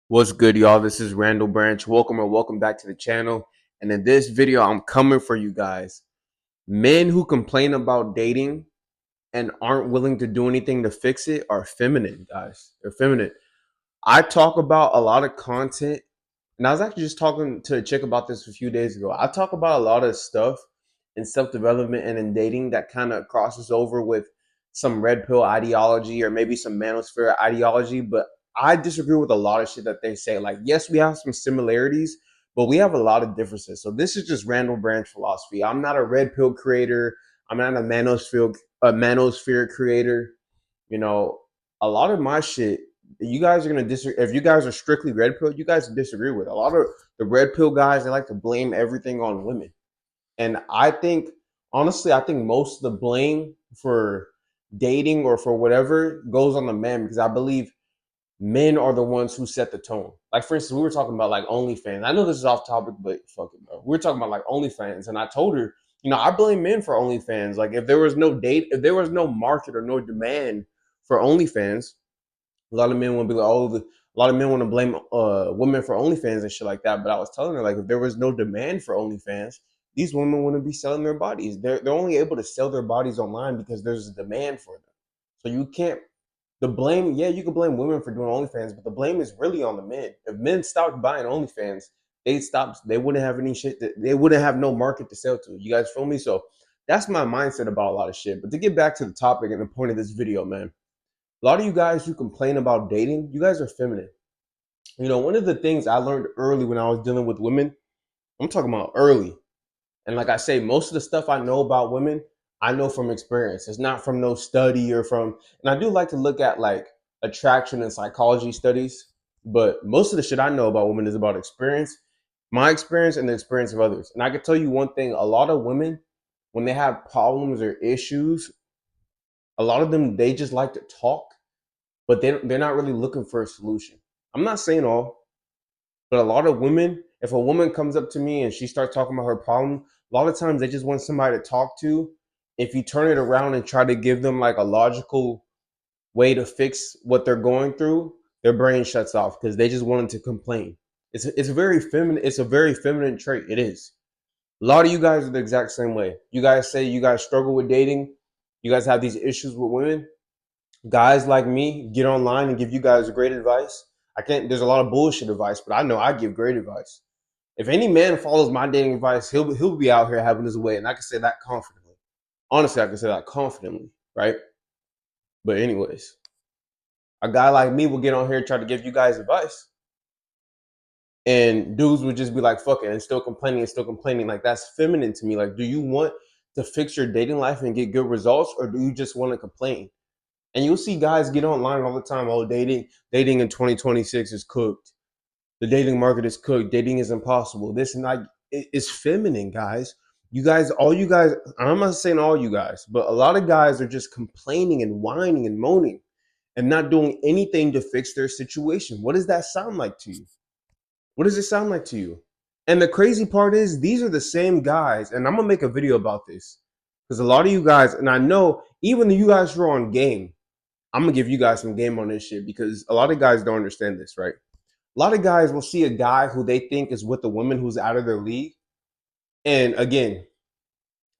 What's good, y'all? This is Randall Branch. Welcome back to the channel. And in this video, I'm coming for you guys. Men who complain about dating and aren't willing to do anything to fix it are feminine, guys. They're feminine. I talk about a lot of content, and I was actually just talking to a chick about this a few days ago. I talk about a lot of stuff in self development and in dating that kind of crosses over with some red pill ideology or maybe some manosphere ideology, but I disagree with a lot of shit that they say. Like, yes, we have some similarities, but we have a lot of differences. So this is just Randall Branch philosophy. I'm not a red pill creator. I'm not a manosphere creator. You know, a lot of my shit, you guys are gonna disagree. If you guys are strictly red pill, you guys disagree with a lot of the red pill guys. They like to blame everything on women, and I think honestly, I think most of the blame for dating or for whatever goes on the men because I believe men are the ones who set the tone. Like for instance, we were talking about like OnlyFans. I know this is off topic, but fuck it, bro. We were talking about like OnlyFans, and I told her, I blame men for OnlyFans. Like if there was no market or no demand for OnlyFans, a lot of men want to be like, a lot of men want to blame women for OnlyFans and shit like that. But I was telling her like, if there was no demand for OnlyFans, these women wouldn't be selling their bodies. They're only able to sell their bodies online because there's a demand for them. So you can't the blame. Yeah, you can blame women for doing OnlyFans, but the blame is really on the men. If men stopped buying OnlyFans, they wouldn't have any shit. They wouldn't have no market to sell to. You guys feel me? So that's my mindset about a lot of shit. But to get back to the topic and the point of this video, man, a lot of you guys who complain about dating, you guys are feminine. One of the things I learned early when I was dealing with women, I'm talking about early. And like I say, most of the stuff I know about women, I know from experience. It's not from no study or from, and I do like to look at like attraction and psychology studies, but most of the shit I know about women is about experience, my experience and the experience of others. And I can tell you one thing, a lot of women, when they have problems or issues, a lot of them, they just like to talk but they're not really looking for a solution. I'm not saying all, but a lot of women, if a woman comes up to me and she starts talking about her problem, a lot of times they just want somebody to talk to. If you turn it around and try to give them like a logical way to fix what they're going through, their brain shuts off because they just wanted to complain. It's a very feminine. It's a very feminine trait. It is. A lot of you guys are the exact same way. You guys say you guys struggle with dating. You guys have these issues with women. Guys like me get online and give you guys great advice. I can't. There's a lot of bullshit advice, but I know I give great advice. If any man follows my dating advice, he'll be out here having his way, and I can say that confidently. Honestly, I can say that confidently, right? But anyways, a guy like me will get on here and try to give you guys advice, and dudes would just be like, "Fuck it," and still complaining and still complaining. Like that's feminine to me. Like, do you want to fix your dating life and get good results, or do you just want to complain? And you'll see guys get online all the time. Oh, dating in 2026 is cooked. The dating market is cooked. Dating is impossible. This and that. It's feminine, guys. All you guys, I'm not saying all you guys, but a lot of guys are just complaining and whining and moaning and not doing anything to fix their situation. What does that sound like to you? What does it sound like to you? And the crazy part is, these are the same guys, and I'm gonna make a video about this because a lot of you guys, and I know even you guys who are on game, I'm gonna give you guys some game on this shit because a lot of guys don't understand this, right? A lot of guys will see a guy who they think is with a woman who's out of their league, and again,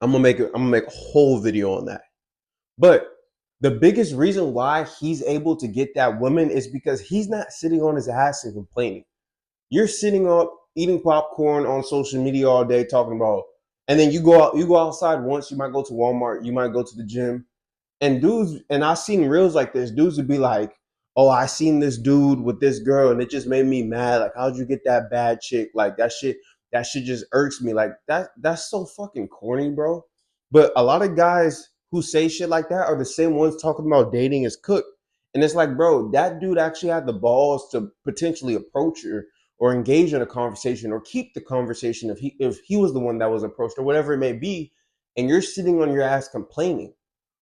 I'm gonna make a whole video on that. But the biggest reason why he's able to get that woman is because he's not sitting on his ass and complaining. You're sitting up eating popcorn on social media all day talking about, and then you go outside once. You might go to Walmart. You might go to the gym and dudes, and I seen reels like this. Dudes would be like, "Oh, I seen this dude with this girl, and it just made me mad. Like, how'd you get that bad chick? Like that shit just irks me. Like that's so fucking corny, bro." But a lot of guys who say shit like that are the same ones talking about dating is cooked. And it's like, bro, that dude actually had the balls to potentially approach her or engage in a conversation or keep the conversation if he was the one that was approached or whatever it may be, and you're sitting on your ass complaining.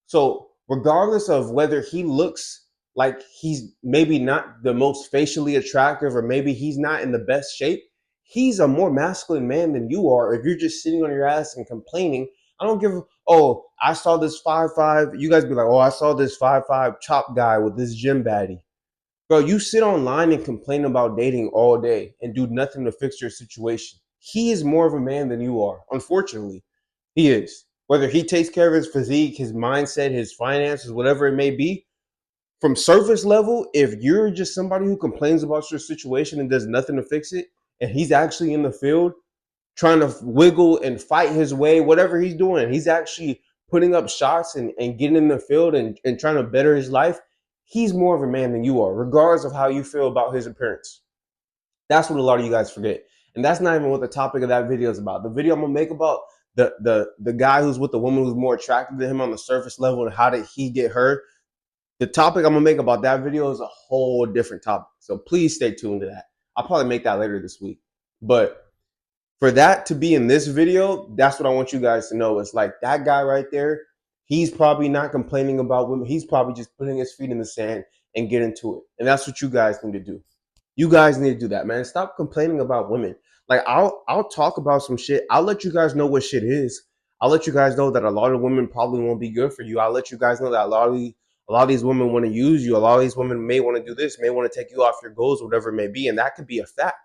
So, regardless of whether he looks like he's maybe not the most facially attractive or maybe he's not in the best shape, he's a more masculine man than you are if you're just sitting on your ass and complaining. I don't give oh, I saw this 5'5". You guys be like, oh, I saw this 5'5" chop guy with this gym baddie. Bro, you sit online and complain about dating all day and do nothing to fix your situation. He is more of a man than you are. Unfortunately, he is. Whether he takes care of his physique, his mindset, his finances, whatever it may be, from surface level, if you're just somebody who complains about your situation and does nothing to fix it, and he's actually in the field trying to wiggle and fight his way, whatever he's doing, he's actually putting up shots and getting in the field and trying to better his life, he's more of a man than you are, regardless of how you feel about his appearance. That's what a lot of you guys forget. And that's not even what the topic of that video is about. The video I'm gonna make about the guy who's with the woman who's more attractive to him on the surface level and how did he get her. The topic I'm gonna make about that video is a whole different topic. So please stay tuned to that. I'll probably make that later this week. But for that to be in this video, that's what I want you guys to know. It's like that guy right there, he's probably not complaining about women. He's probably just putting his feet in the sand and get into it. And that's what you guys need to do. You guys need to do that, man. Stop complaining about women. Like I'll talk about some shit. I'll let you guys know what shit is. I'll let you guys know that a lot of women probably won't be good for you. I'll let you guys know that a lot of these women want to use you. A lot of these women may want to do this, may want to take you off your goals, whatever it may be, and that could be a fact.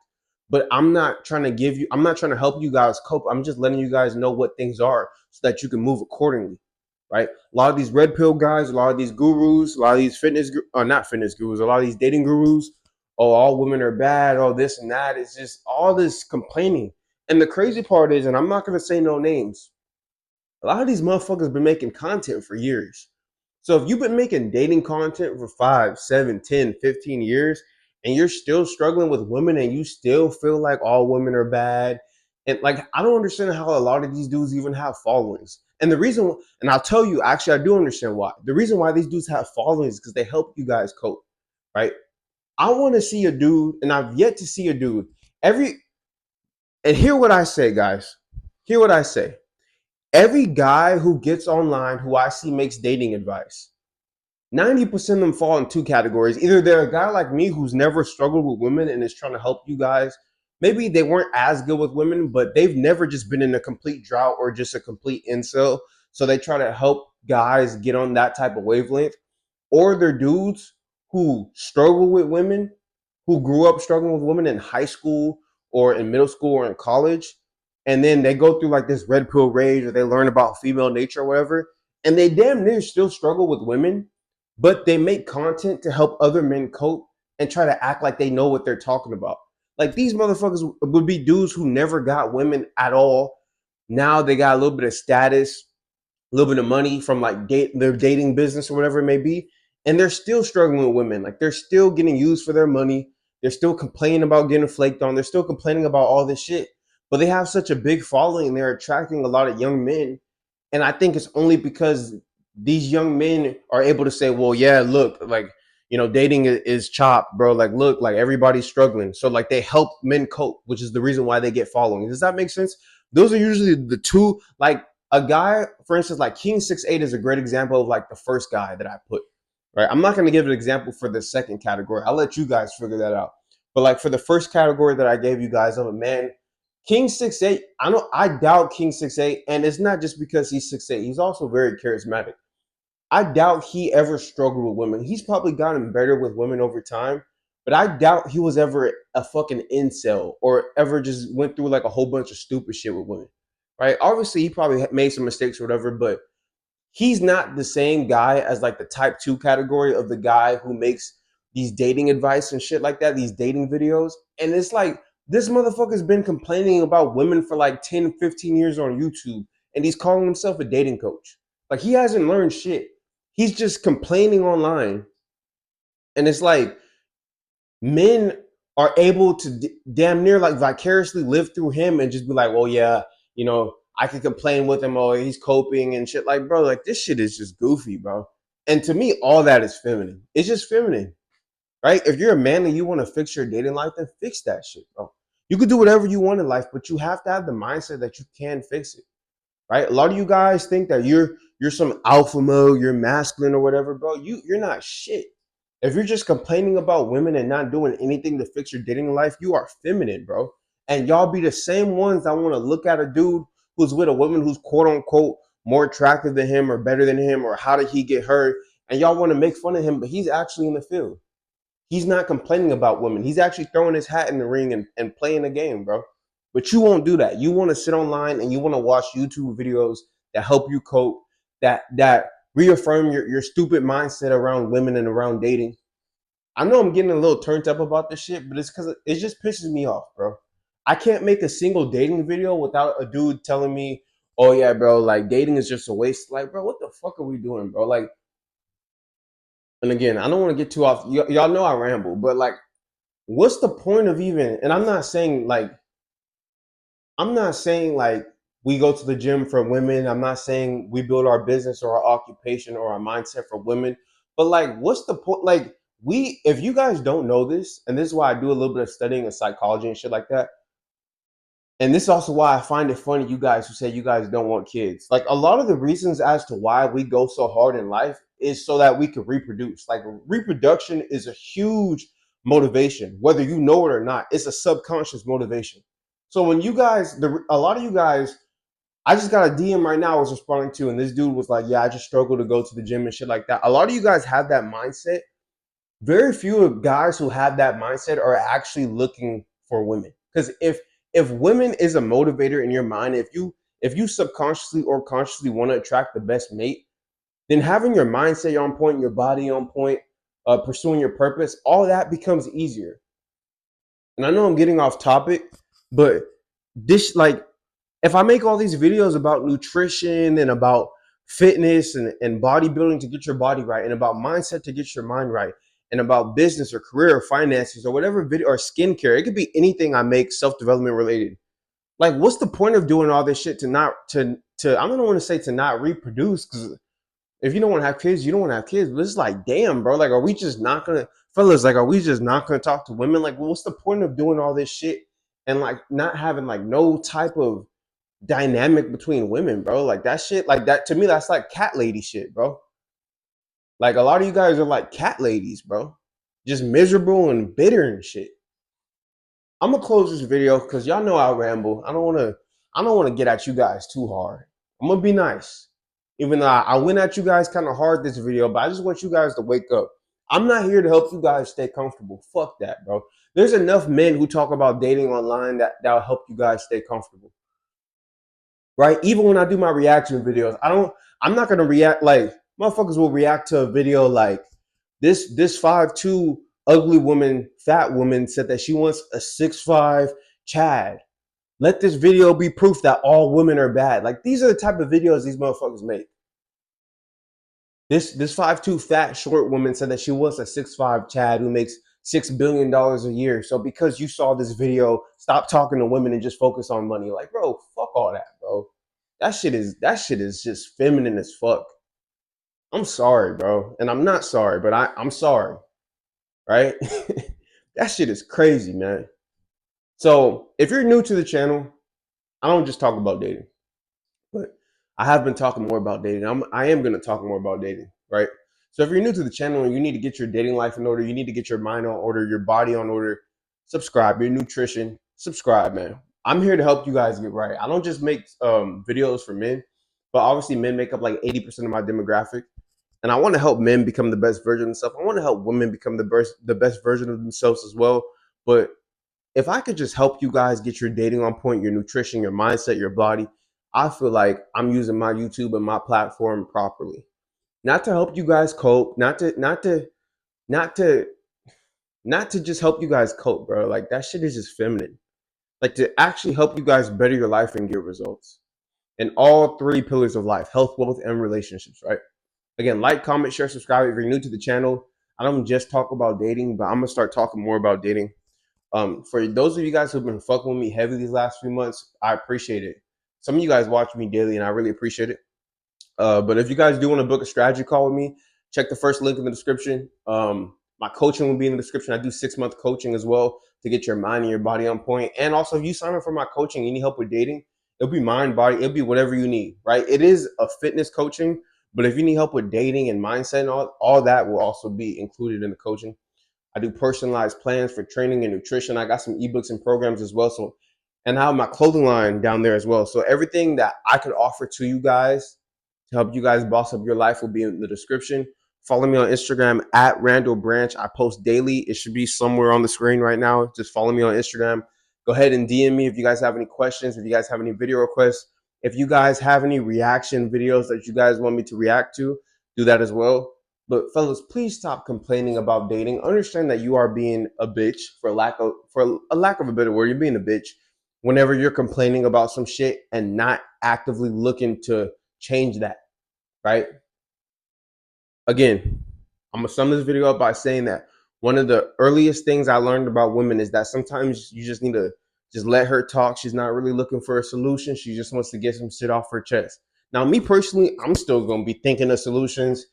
But I'm not trying to I'm not trying to help you guys cope. I'm just letting you guys know what things are so that you can move accordingly, right? A lot of these red pill guys, a lot of these gurus, a lot of these not fitness gurus, a lot of these dating gurus, oh, all women are bad, oh, this and that. It's just all this complaining. And the crazy part is, and I'm not going to say no names, a lot of these motherfuckers been making content for years. So if you've been making dating content for 5, 7, 10, 15 years, and you're still struggling with women and you still feel like all women are bad, and like I don't understand how a lot of these dudes even have followings. And the reason, and I'll tell you, actually, I do understand why. The reason why these dudes have followings is because they help you guys cope, right? I want to see a dude, and I've yet to see a dude. And hear what I say, guys. Hear what I say. Every guy who gets online who I see makes dating advice, 90% of them fall in two categories. Either they're a guy like me who's never struggled with women and is trying to help you guys. Maybe they weren't as good with women, but they've never just been in a complete drought or just a complete incel. So they try to help guys get on that type of wavelength. Or they're dudes who struggle with women, who grew up struggling with women in high school or in middle school or in college. And then they go through like this red pill rage or they learn about female nature or whatever. And they damn near still struggle with women, but they make content to help other men cope and try to act like they know what they're talking about. Like these motherfuckers would be dudes who never got women at all. Now they got a little bit of status, a little bit of money from like their dating business or whatever it may be, and they're still struggling with women. Like they're still getting used for their money. They're still complaining about getting flaked on. They're still complaining about all this shit. But they have such a big following. They're attracting a lot of young men. And I think it's only because these young men are able to say, well, yeah, look, like, dating is chopped, bro. Like, look, like everybody's struggling. So like they help men cope, which is the reason why they get following. Does that make sense? Those are usually the two, like a guy, for instance, like King 68 is a great example of like the first guy that I put, right? I'm not going to give an example for the second category. I'll let you guys figure that out. But like for the first category that I gave you guys of a man, King 68, I doubt King 68, and it's not just because he's 6'8". He's also very charismatic. I doubt he ever struggled with women. He's probably gotten better with women over time, but I doubt he was ever a fucking incel or ever just went through like a whole bunch of stupid shit with women. Right? Obviously, he probably made some mistakes or whatever, but he's not the same guy as like the type 2 category of the guy who makes these dating advice and shit like that, these dating videos. And it's like this motherfucker's been complaining about women for like 10, 15 years on YouTube, and he's calling himself a dating coach. Like he hasn't learned shit. He's just complaining online. And it's like men are able to damn near like vicariously live through him and just be like, well, yeah, I could complain with him, oh, he's coping and shit. Like, bro, like this shit is just goofy, bro. And to me, all that is feminine. It's just feminine, right? If you're a man and you want to fix your dating life, then fix that shit, bro. You could do whatever you want in life, but you have to have the mindset that you can fix it, right? A lot of you guys think that you're some alpha male, you're masculine or whatever, bro. You're not shit. If you're just complaining about women and not doing anything to fix your dating life, you are feminine, bro. And y'all be the same ones that want to look at a dude who's with a woman who's quote unquote more attractive than him or better than him, or how did he get hurt? And y'all want to make fun of him, but he's actually in the field. He's not complaining about women. He's actually throwing his hat in the ring and playing the game, bro. But you won't do that. You want to sit online and you want to watch YouTube videos that help you cope, that reaffirm your stupid mindset around women and around dating. I know I'm getting a little turned up about this shit, but it's because it just pisses me off, bro. I can't make a single dating video without a dude telling me, "Oh yeah, bro, like dating is just a waste." Like, bro, what the fuck are we doing, bro? Like, and again, I don't want to get too off. Y'all know I ramble, but like, what's the point of even? And I'm not saying like we go to the gym for women. I'm not saying we build our business or our occupation or our mindset for women. But like, what's the point? Like, if you guys don't know this, and this is why I do a little bit of studying of psychology and shit like that. And this is also why I find it funny, you guys who say you guys don't want kids. Like, a lot of the reasons as to why we go so hard in life is so that we can reproduce. Like, reproduction is a huge motivation, whether you know it or not. It's a subconscious motivation. So when you guys, a lot of you guys, I just got a DM right now I was responding to, and this dude was like, "Yeah, I just struggle to go to the gym and shit like that." A lot of you guys have that mindset. Very few of guys who have that mindset are actually looking for women. Because if women is a motivator in your mind, if you subconsciously or consciously want to attract the best mate, then having your mindset on point, your body on point, pursuing your purpose, all that becomes easier. And I know I'm getting off topic, but this, like, if I make all these videos about nutrition and about fitness and bodybuilding to get your body right, and about mindset to get your mind right, and about business or career or finances or whatever video or skincare, it could be anything I make self-development related. Like, what's the point of doing all this shit to not to I don't want to say to not reproduce, because if you don't want to have kids, you don't want to have kids. But it's like, damn, bro, like, are we just not gonna, fellas, like, are we just not gonna talk to women? Like, what's the point of doing all this shit and like not having like no type of dynamic between women, bro? Like, that shit, like, that to me, that's like cat lady shit, bro. Like, a lot of you guys are like cat ladies, bro. Just miserable and bitter and shit. I'm gonna close this video because y'all know I ramble. I don't wanna get at you guys too hard. I'm gonna be nice. Even though I went at you guys kind of hard this video, but I just want you guys to wake up. I'm not here to help you guys stay comfortable. Fuck that, bro. There's enough men who talk about dating online that'll help you guys stay comfortable. Right? Even when I do my reaction videos, I'm not gonna react like motherfuckers will react to a video like this 5'2" ugly woman, fat woman said that she wants a 6'5" Chad. Let this video be proof that all women are bad. Like, these are the type of videos these motherfuckers make. This 5'2" fat short woman said that she wants a 6'5" Chad who makes $6 billion a year. So because you saw this video, stop talking to women and just focus on money. Like, bro, fuck all that, bro. That shit is just feminine as fuck. I'm sorry, bro. And I'm not sorry, but I'm sorry. Right? That shit is crazy, man. So if you're new to the channel, I don't just talk about dating, but I have been talking more about dating. I am going to talk more about dating, right? So if you're new to the channel and you need to get your dating life in order, you need to get your mind on order, your body on order, subscribe. Your nutrition, subscribe, man. I'm here to help you guys get right. I don't just make videos for men, but obviously men make up like 80% of my demographic. And I want to help men become the best version of themselves. I want to help women become the best version of themselves as well. But if I could just help you guys get your dating on point, your nutrition, your mindset, your body, I feel like I'm using my YouTube and my platform properly. Not to help you guys cope, not to not to just help you guys cope, bro. Like, that shit is just feminine. Like, to actually help you guys better your life and get results in all three pillars of life: health, wealth, and relationships, right? Again, like, comment, share, subscribe. If you're new to the channel, I don't just talk about dating, but I'm gonna start talking more about dating. For those of you guys who've been fucking with me heavy these last few months, I appreciate it. Some of you guys watch me daily, and I really appreciate it. But if you guys do want to book a strategy call with me, check the first link in the description. My coaching will be in the description. I do 6-month coaching as well to get your mind and your body on point. And also, if you sign up for my coaching, you need help with dating, it'll be mind, body, it'll be whatever you need, right? It is a fitness coaching, but if you need help with dating and mindset and all that will also be included in the coaching. I do personalized plans for training and nutrition. I got some ebooks and programs as well. So, and I have my clothing line down there as well. So everything that I could offer to you guys to help you guys boss up your life will be in the description. Follow me on Instagram at Randall Branch. I post daily. It should be somewhere on the screen right now. Just follow me on Instagram. Go ahead and DM me if you guys have any questions, if you guys have any video requests, if you guys have any reaction videos that you guys want me to react to, do that as well. But fellas, please stop complaining about dating. Understand that you are being a bitch for a lack of a better word. You're being a bitch whenever you're complaining about some shit and not actively looking to change that, right? Again, I'm gonna sum this video up by saying that one of the earliest things I learned about women is that sometimes you just need to just let her talk. She's not really looking for a solution. She just wants to get some shit off her chest. Now, me personally, I'm still gonna be thinking of solutions,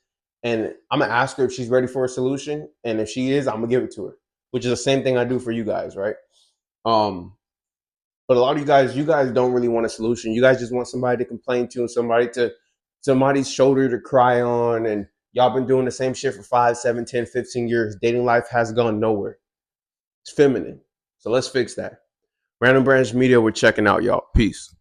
and I'm gonna ask her if she's ready for a solution. And if she is, I'm gonna give it to her, which is the same thing I do for you guys, right? Um, but a lot of you guys don't really want a solution. You guys just want somebody to complain to and somebody's shoulder to cry on. And y'all been doing the same shit for 5, 7, 10, 15 years. Dating life has gone nowhere. It's feminine. So let's fix that. Random Branch Media, we're checking out, y'all. Peace.